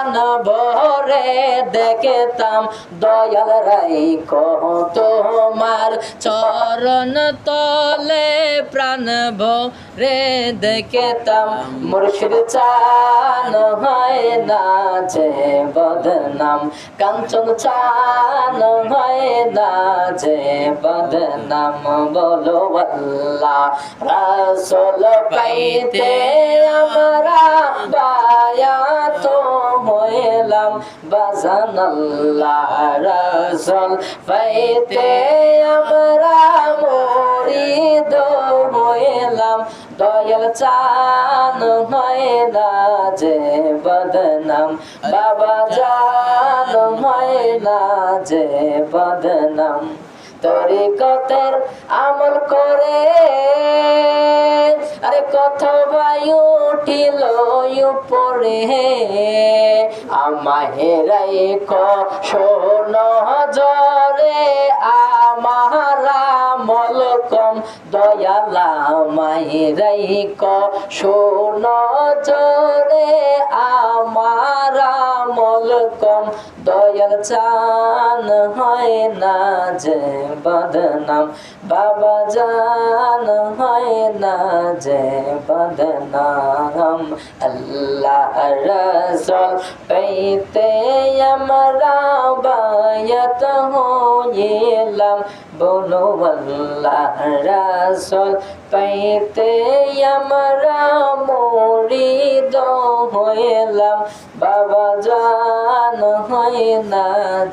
প্রাণ ভরে দেখতাম দয়াল রাইখো তোমার চরণ তলে প্রাণ ভরে দেখতাম মুর্শিদ চান হয় না যে বদনাম কাঞ্চন চান হয় না যে বদনাম বলো আল্লাহ রাসূল পাইতে আমরা বায়াত হইলাম বাজান আল্লাহ রাসূল পাইতে আমরা মুরিদ হইলাম দয়াল চান হয় না যে বদনাম বাবা জান হয় না যে বদনাম তরিকতের আমল করে আরে কত বায়ু উঠিল উপরে আমাহে রাইখো শোন জরে আমার আমল কম দয়াল আমাহে রাইখো শোন জরে আমার আমল কম দয়াল চান হয় না যে বদনাম বাবা জান হয় না যে বদনাম আল্লাহ রাসূল পাইতে আমরা বায়াত হইলাম বলো আল্লাহ রাসূল পাইতে আমরা মুরিদ হইলাম বাবা জান হয় না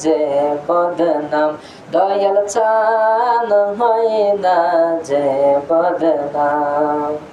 যে বদনাম দয়াল চান হয় না যে বদনাম।